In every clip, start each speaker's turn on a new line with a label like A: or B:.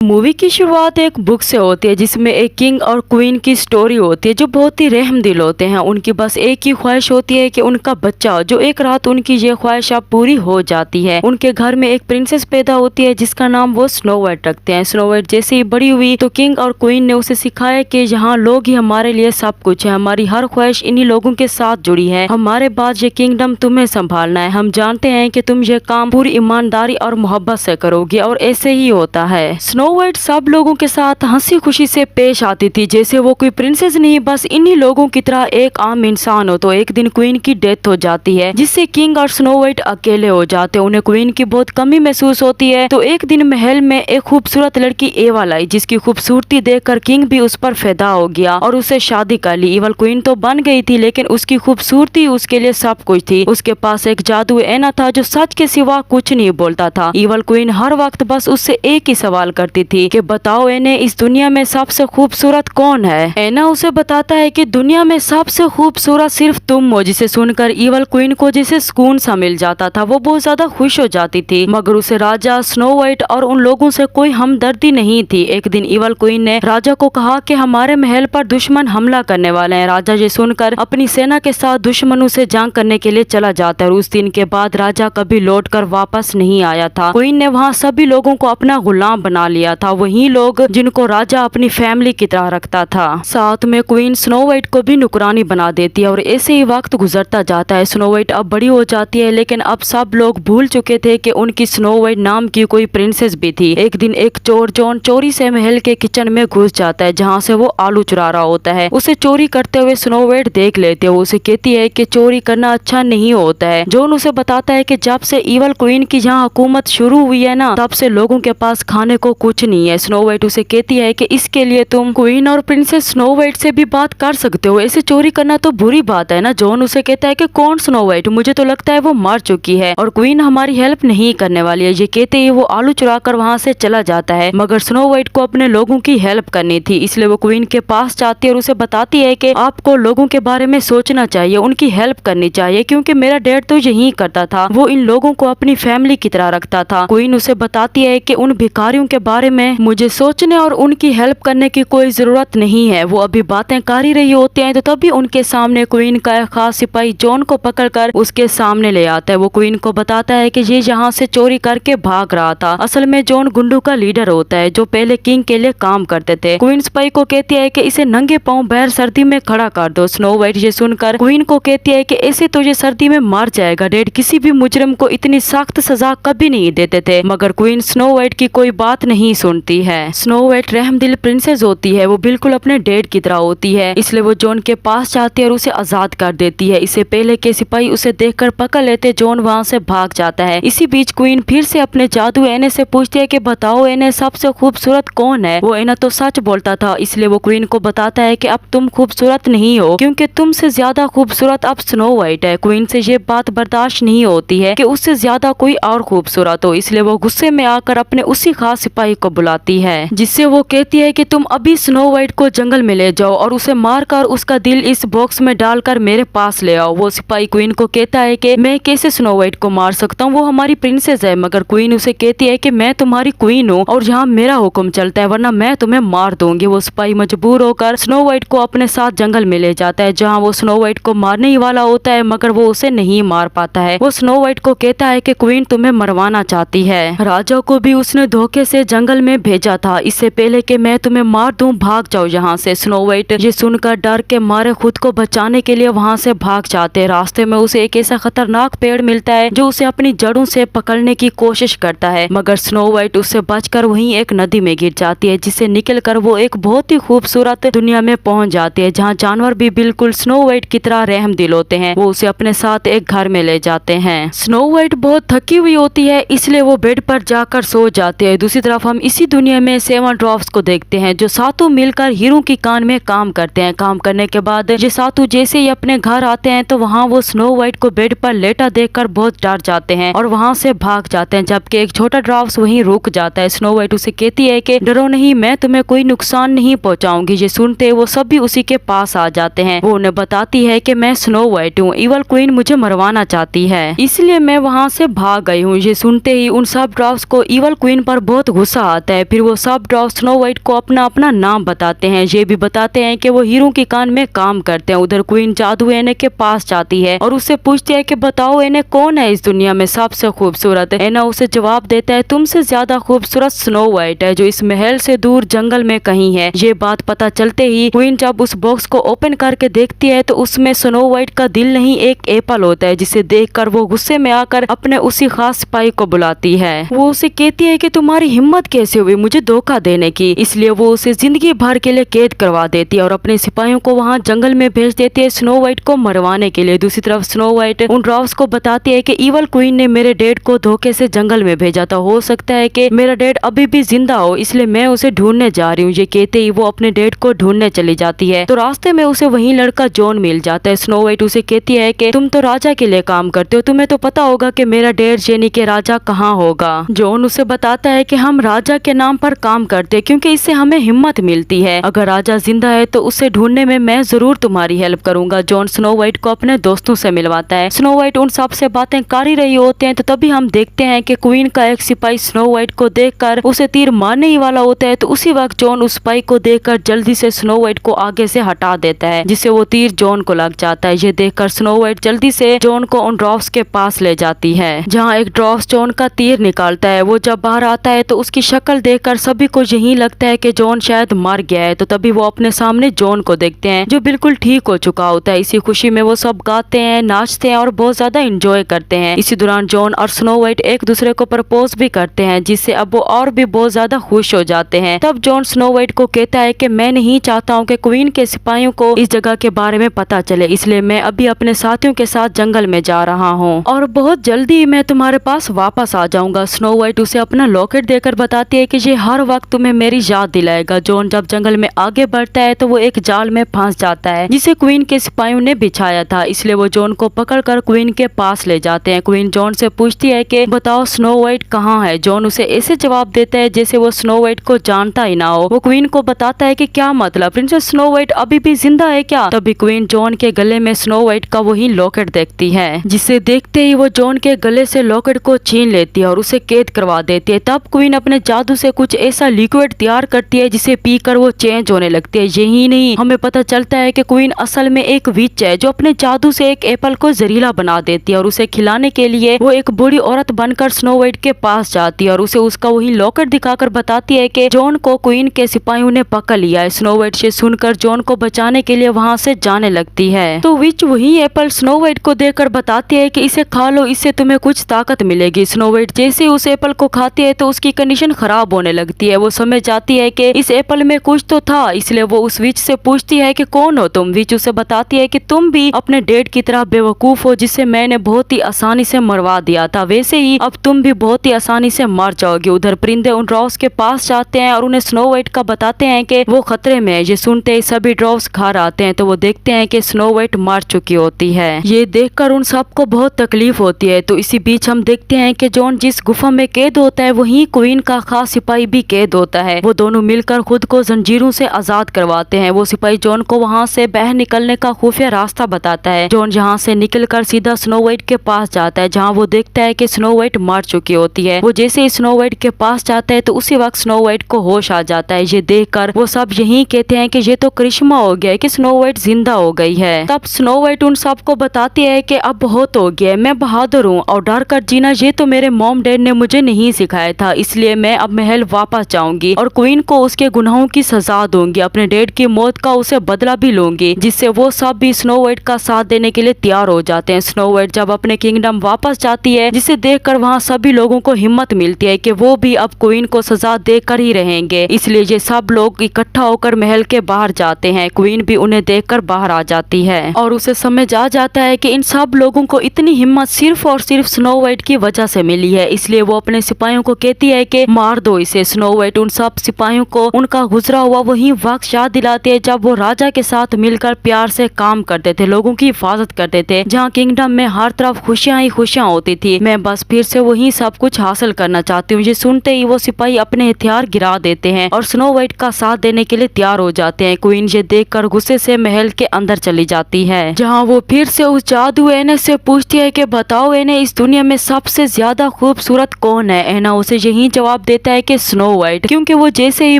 A: Movie की शुरुआत एक बुक से होती है जिसमें एक किंग और क्वीन की स्टोरी होती है जो बहुत ही रहम दिल होते हैं। उनकी बस एक ही ख्वाहिश होती है कि उनका बच्चा हो। जो एक रात उनकी ये ख्वाहिश अब पूरी हो जाती है। उनके घर में एक प्रिंसेस पैदा होती है जिसका नाम वो स्नो वाइट रखते हैं। स्नो वाइट जैसे ही बड़ी हुई तो किंग और क्वीन ने उसे सिखाया कि यहाँ लोग ही हमारे लिए सब कुछ है, हमारी हर ख्वाहिश इन्हीं लोगों के साथ जुड़ी है, हमारे बाद ये किंगडम तुम्हें संभालना है। हम जानते हैं कि तुम ये काम पूरी ईमानदारी और मोहब्बत से करोगे और ऐसे ही होता है। स्नो वाइट सब लोगों के साथ हंसी खुशी से पेश आती थी जैसे वो कोई प्रिंसेस नहीं, बस इन्हीं लोगों की तरह एक आम इंसान हो। तो एक दिन क्वीन की डेथ हो जाती है जिससे किंग और स्नो वाइट अकेले हो जाते हैं। उन्हें क्वीन की बहुत कमी महसूस होती है। तो एक दिन महल में एक खूबसूरत लड़की एवल आई जिसकी खूबसूरती देखकर किंग भी उस पर फिदा हो गया और उससे शादी कर ली। एवल क्वीन तो बन गई थी लेकिन उसकी खूबसूरती उसके लिए सब कुछ थी। उसके पास एक जादू ऐना था जो सच के सिवा कुछ नहीं बोलता था। एवल क्वीन हर वक्त बस उससे एक ही सवाल करती थी कि बताओ एने, इस दुनिया में सबसे खूबसूरत कौन है। ऐना उसे बताता है कि दुनिया में सबसे खूबसूरत सिर्फ तुम हो। जिसे सुनकर एवल क्वीन को जैसे सुकून सा मिल जाता था। वो बहुत ज्यादा खुश हो जाती थी मगर उसे राजा, स्नो वाइट और उन लोगों से कोई हमदर्दी नहीं थी। एक दिन एवल क्वीन ने राजा को कहा कि हमारे महल पर दुश्मन हमला करने वाले हैं। राजा ये सुनकर अपनी सेना के साथ दुश्मनों से जंग करने के लिए चला जाता है और उस दिन के बाद राजा कभी लौट कर वापस नहीं आया था। क्वीन ने वहाँ सभी लोगों को अपना गुलाम बना लिया था, वही लोग जिनको राजा अपनी फैमिली की तरह रखता था। साथ में क्वीन स्नो वाइट को भी नुकरानी बना देती है और ऐसे ही वक्त गुजरता जाता है। स्नो वाइट अब बड़ी हो जाती है लेकिन अब सब लोग भूल चुके थे कि उनकी स्नो वाइट नाम की कोई प्रिंसेस भी थी। एक दिन एक चोर जॉन चोरी से महल के किचन में घुस जाता है जहाँ से वो आलू चुरा रहा होता है। उसे चोरी करते हुए स्नो वाइट देख लेते हो। उसे कहती है कि चोरी करना अच्छा नहीं होता है। जॉन उसे बताता है कि जब से एवल क्वीन की यहाँ हुकूमत शुरू हुई है ना, तब से लोगों के पास खाने को कुछ नहीं है। स्नो वाइट उसे कहती है कि इसके लिए तुम क्वीन और प्रिंसेस स्नो वाइट से भी बात कर सकते हो, ऐसे चोरी करना तो बुरी बात है ना। जॉन उसे कहता है कि कौन स्नो वाइट, मुझे तो लगता है वो मर चुकी है और क्वीन हमारी हेल्प नहीं करने वाली है। ये कहते ही वो आलू चुरा कर वहाँ से चला जाता है मगर स्नो वाइट को अपने लोगों की हेल्प करनी थी, इसलिए वो क्वीन के पास जाती है और उसे बताती है कि आपको लोगों के बारे में सोचना चाहिए, उनकी हेल्प करनी चाहिए क्योंकि मेरा डैड तो यही करता था, वो इन लोगों को अपनी फैमिली की तरह रखता था। क्वीन उसे बताती है कि उन भिखारियों के बारे में मुझे सोचने और उनकी हेल्प करने की कोई जरूरत नहीं है। वो अभी बातें कर ही रही होते हैं तो तभी उनके सामने क्वीन का एक खास सिपाही जॉन को पकड़कर उसके सामने ले आता है। वो क्वीन को बताता है कि ये यहाँ से चोरी करके भाग रहा था। असल में जॉन गुंडों का लीडर होता है जो पहले किंग के लिए काम करते थे। क्वीन सिपाही को कहती है कि इसे नंगे पांव बाहर सर्दी में खड़ा कर दो। स्नो वाइट ये सुनकर क्वीन को कहती है कि ऐसे तो ये सर्दी में मर जाएगा, डैड किसी भी मुजरिम को इतनी सख्त सजा कभी नहीं देते थे। मगर क्वीन स्नो वाइट की कोई बात नहीं सुनती है। स्नो वाइट रहमदिल प्रिंसेस होती है, वो बिल्कुल अपने डैड की तरह होती है, इसलिए वो जॉन के पास जाती है और उसे आजाद कर देती है। इससे पहले के सिपाही उसे देखकर पकड़ लेते, जॉन वहाँ से भाग जाता है। इसी बीच क्वीन फिर से अपने जादू ऐने से पूछती है कि बताओ ऐने, सबसे खूबसूरत कौन है। वो ऐना तो सच बोलता था, इसलिए वो क्वीन को बताता है कि अब तुम खूबसूरत नहीं हो क्योंकि तुमसे ज्यादा खूबसूरत अब स्नो वाइट है। क्वीन से ये बात बर्दाश्त नहीं होती है कि उससे ज्यादा कोई और खूबसूरत हो, इसलिए वो गुस्से में आकर अपने उसी खास सिपाही को बुलाती है जिससे वो कहती है कि तुम अभी स्नो वाइट को जंगल में ले जाओ और उसे मारकर उसका दिल इस बॉक्स में डालकर मेरे पास ले आओ। वो सिपाही क्वीन को कहता है कि मैं कैसे स्नो वाइट को मार सकता हूँ, वो हमारी प्रिंसेस है। मगर क्वीन उसे कहती है कि मैं तुम्हारी क्वीन हूँ और यहाँ मेरा हुक्म चलता है वरना मैं तुम्हें मार दूंगी। वो सिपाही मजबूर होकर स्नो वाइट को अपने साथ जंगल में ले जाता है जहाँ वो स्नो वाइट को मारने ही वाला होता है मगर वो उसे नहीं मार पाता है। वो स्नो वाइट को कहता है कि क्वीन तुम्हें मरवाना चाहती है। राजा को भी उसने धोखे से जंगल में भेजा था, इससे पहले कि मैं तुम्हें मार दूं, भाग जाओ यहाँ से। स्नो वाइट ये सुनकर डर के मारे खुद को बचाने के लिए वहाँ से भाग जाते। रास्ते में उसे एक ऐसा खतरनाक पेड़ मिलता है जो उसे अपनी जड़ों से पकड़ने की कोशिश करता है मगर स्नो वाइट उससे बचकर वहीं एक नदी में गिर जाती है जिससे निकलकर वो एक बहुत ही खूबसूरत दुनिया में पहुँच जाती है जहाँ जानवर भी बिल्कुल स्नो वाइट की तरह रहम दिल होते हैं। वो उसे अपने साथ एक घर में ले जाते हैं। स्नो वाइट बहुत थकी हुई होती है इसलिए वो बेड पर जाकर सो जाती है। दूसरी तरफ हम इसी दुनिया में 7 ड्वार्फ्स को देखते हैं जो सातों मिलकर हीरो की कान में काम करते हैं। काम करने के बाद ये सातों जैसे ही अपने घर आते हैं तो वहाँ वो स्नो वाइट को बेड पर लेटा देखकर बहुत डर जाते हैं और वहाँ से भाग जाते हैं जबकि एक छोटा ड्वार्फ वहीं रुक जाता है। स्नो वाइट उसे कहती है कि डरो नहीं, मैं तुम्हें कोई नुकसान नहीं पहुँचाऊंगी। ये सुनते वो सभी उसी के पास आ जाते हैं। वो उन्हें बताती है कि मैं स्नो वाइट हूँ, एवल क्वीन मुझे मरवाना चाहती है इसलिए मैं वहाँ से भाग गई हूँ। ये सुनते ही उन सब ड्वार्फ्स को एवल क्वीन पर बहुत गुस्सा आता है। फिर वो सब ड्वार्फ स्नो वाइट को अपना अपना नाम बताते हैं, ये भी बताते हैं कि वो हीरो की कान में काम करते हैं। उधर क्वीन जादू एने के पास जाती है और उससे पूछती है कि बताओ एने कौन है इस दुनिया में सबसे खूबसूरत। एना उसे जवाब देता है तुमसे ज्यादा खूबसूरत स्नो वाइट है जो इस महल से दूर जंगल में कहीं है। ये बात पता चलते ही क्वीन जब उस बॉक्स को ओपन करके देखती है तो उसमें स्नो वाइट का दिल नहीं एक एप्पल होता है, जिसे देखकर वो गुस्से में आकर अपने उसी खास सिपाही को बुलाती है। वो उसे कहती है कि तुम्हारी हिम्मत कैसे हुई मुझे धोखा देने की। इसलिए वो उसे जिंदगी भर के लिए कैद करवा देती है और अपने सिपाहियों को वहाँ जंगल में भेज देती है स्नो वाइट को मरवाने के लिए। दूसरी तरफ स्नो वाइट उन ड्वार्फ्स को बताती है कि इवल क्वीन ने मेरे डैड को धोखे से जंगल में भेजा था, हो सकता है कि मेरा डैड अभी भी जिंदा हो, इसलिए मैं उसे ढूंढने जा रही हूँ। ये कहते ही वो अपने डैड को ढूंढने चली जाती है। तो रास्ते में उसे वही लड़का जॉन मिल जाता है। स्नो वाइट उसे कहती है कि तुम तो राजा के लिए काम करते हो, तुम्हें तो पता होगा कि मेरा डैड यानी कि राजा कहाँ होगा। जॉन उसे बताता है कि हम राजा के नाम पर काम करते हैं क्योंकि इससे हमें हिम्मत मिलती है। अगर राजा जिंदा है तो उसे ढूंढने में मैं जरूर तुम्हारी हेल्प करूंगा। जॉन स्नो वाइट को अपने दोस्तों से मिलवाता है। स्नो वाइट उन सब से बातें कर ही रही होते हैं तो तभी हम देखते हैं कि क्वीन का एक सिपाही स्नो वाइट को देखकर उसे तीर मारने ही वाला होता है। तो उसी वक्त जॉन उस सिपाही को देखकर जल्दी से स्नो वाइट को आगे से हटा देता है, जिससे वो तीर जॉन को लग जाता है। ये देखकर स्नो वाइट जल्दी से जॉन को उन ड्वार्फ्स के पास ले जाती है, जहाँ एक ड्वार्फ जॉन का तीर निकालता है। वो जब बाहर आता है तो उसकी शक्ल देखकर सभी को यही लगता है कि जॉन शायद मर गया है। तो तभी वो अपने सामने जॉन को देखते हैं जो बिल्कुल ठीक हो चुका होता है। इसी खुशी में वो सब गाते हैं, नाचते हैं और बहुत ज्यादा इंजॉय करते हैं। इसी दौरान जॉन और स्नो वाइट एक दूसरे को प्रपोज भी करते हैं, जिससे अब वो और भी बहुत ज्यादा खुश हो जाते हैं। तब जॉन स्नो वाइट को कहता है कि मैं नहीं चाहता हूँ कि क्वीन के सिपाहियों को इस जगह के बारे में पता चले, इसलिए मैं अभी अपने साथियों के साथ जंगल में जा रहा हूँ और बहुत जल्दी मैं तुम्हारे पास वापस आ जाऊंगा। स्नो वाइट उसे अपना लॉकेट देकर बताती है कि ये हर वक्त तुम्हें मेरी याद दिलाएगा। जॉन जब जंगल में आगे बढ़ता है तो वो एक जाल में फंस जाता है जिसे क्वीन के सिपाहियों ने बिछाया था, इसलिए वो जॉन को पकड़कर क्वीन के पास ले जाते हैं। क्वीन जॉन से पूछती है कि बताओ स्नो वाइट कहाँ है। जॉन उसे ऐसे जवाब देता है जैसे वो स्नो वाइट को जानता ही ना हो। वो क्वीन को बताता है कि क्या मतलब, प्रिंसेस स्नो वाइट अभी भी जिंदा है क्या। तभी क्वीन जॉन के गले में स्नो वाइट का वही लॉकेट देखती है, जिसे देखते ही वो जॉन के गले से लॉकेट को छीन लेती है और उसे कैद करवा देती है। तब क्वीन अपने जादू से कुछ ऐसा लिक्विड तैयार करती है जिसे पीकर वो चेंज होने लगती है। यही नहीं, हमें पता चलता है कि क्वीन असल में एक विच है जो अपने जादू से एक एप्पल को जहरीला बना देती है और उसे खिलाने के लिए वो एक बूढ़ी औरत बनकर स्नो वाइट के पास जाती है और उसे उसका वही लॉकेट दिखाकर बताती है कि जॉन को क्वीन के सिपाहियों ने पकड़ लिया है। स्नो वाइट से सुनकर जॉन को बचाने के लिए वहाँ से जाने लगती है। तो विच वही एप्पल स्नो वाइट को देकर बताती है कि इसे खा लो, इससे तुम्हें कुछ ताकत मिलेगी। स्नो वाइट जैसे ही उस एप्पल को खाती है तो उसकी कंडीशन खराब होने लगती है। वो समझ जाती है कि इस एप्पल में कुछ तो था, इसलिए वो उस विच से पूछती है कि कौन हो तुम। विच उसे बताती है कि तुम भी अपने डैड की तरह बेवकूफ हो जिसे मैंने बहुत ही आसानी से मरवा दिया था, वैसे ही अब तुम भी बहुत ही आसानी से मर जाओगे। उधर परिंदे उन ड्वार्फ्स के पास जाते हैं और उन्हें स्नो वाइट का बताते हैं कि वो खतरे में है। ये सुनते ही सभी ड्वार्फ्स घर आते हैं तो वो देखते हैं कि स्नो वाइट मर चुकी होती है। ये देखकर उन सबको बहुत तकलीफ होती है। तो इसी बीच हम देखते हैं कि जॉन जिस गुफा में कैद होता है वहीं क्वीन का खास सिपाही भी कैद होता है। वो दोनों मिलकर खुद को जंजीरों से आजाद करवाते हैं। वो सिपाही जॉन को वहाँ से बाहर निकलने का खुफिया रास्ता बताता है। जॉन यहाँ से निकलकर सीधा स्नो वाइट के पास जाता है, जहाँ वो देखता है कि स्नो वाइट मर चुकी होती है। वो जैसे ही स्नो वाइट के पास जाता है तो उसी वक्त स्नो वाइट को होश आ जाता है। ये देखकर वो सब यही कहते हैं कि ये तो करिश्मा हो गया है कि स्नो वाइट जिंदा हो गई है। तब स्नो वाइट उन सबको बताती है कि अब बहुत हो गया, मैं बहादुर हूँ और डर कर जीना ये तो मेरे मॉम डैड ने मुझे नहीं सिखाया था, इसलिए मैं अब महल वापस जाऊंगी और क्वीन को उसके गुनाहों की सजा दूंगी, अपने डैड की मौत का उसे बदला भी लूंगी। जिससे वो सब भी स्नो वाइट का साथ देने के लिए तैयार हो जाते हैं। स्नो वाइट जब अपने किंगडम वापस जाती है, जिसे देखकर वहाँ सभी लोगों को हिम्मत मिलती है कि वो भी अब क्वीन को सजा देकर ही रहेंगे। इसलिए ये सब लोग इकट्ठा होकर महल के बाहर जाते हैं। क्वीन भी उन्हें देखकर बाहर आ जाती है और उसे समझ आ जाता है कि इन सब लोगों को इतनी हिम्मत सिर्फ और सिर्फ स्नो वाइट की वजह से मिली है। इसलिए वो अपने सिपाहियों को कहती है कि मार दो इसे। स्नो वाइट उन सब सिपाहियों को उनका गुजरा हुआ वही वक्त याद दिलाती है जब वो राजा के साथ मिलकर प्यार से काम करते थे, लोगों की हिफाजत करते थे, जहाँ किंगडम में हर तरफ खुशियां ही खुशियां होती थी। मैं बस फिर से वही सब कुछ हासिल करना चाहती हूँ। ये सुनते ही वो सिपाही अपने हथियार गिरा देते हैं और स्नो वाइट का साथ देने के लिए तैयार हो जाते हैं। क्वीन ये देखकर गुस्से से महल के अंदर चली जाती है, जहाँ वो फिर से उस जादू एने से पूछती है कि बताओ एने, इस दुनिया में सबसे ज्यादा खूबसूरत कौन है। एना उसे यही जवाब देता है कि स्नो वाइट, क्योंकि वो जैसे ही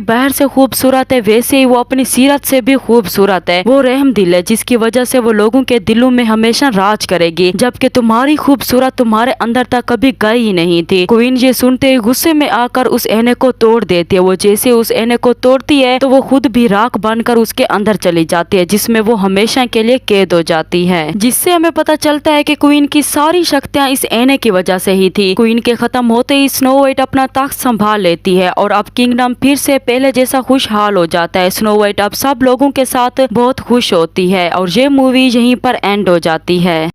A: बाहर से खूबसूरत है वैसे ही वो अपनी सीरत से भी खूबसूरत है। वो रहम दिल है जिसकी वजह से वो लोगों के दिलों में हमेशा राज करेगी, जबकि तुम्हारी खूबसूरत तुम्हारे अंदर तक कभी गई ही नहीं थी। क्वीन ये सुनते ही गुस्से में आकर उस एने को तोड़ देती है। वो जैसे उस एने को तोड़ती है तो वो खुद भी राख बनकर उसके अंदर चली जाती है, जिसमें वो हमेशा के लिए कैद हो जाती है। जिससे हमें पता चलता है कि क्वीन की सारी शक्तियां इस एने की वजह से ही थी। क्वीन के खत्म होते ही स्नो वाइट अपना तख्त संभाल लेती है और अब किंगडम फिर से पहले जैसा खुशहाल हो जाता है। स्नो वाइट अब सब लोगों के साथ बहुत खुश होती है और ये मूवी यहीं पर एंड हो जाती है।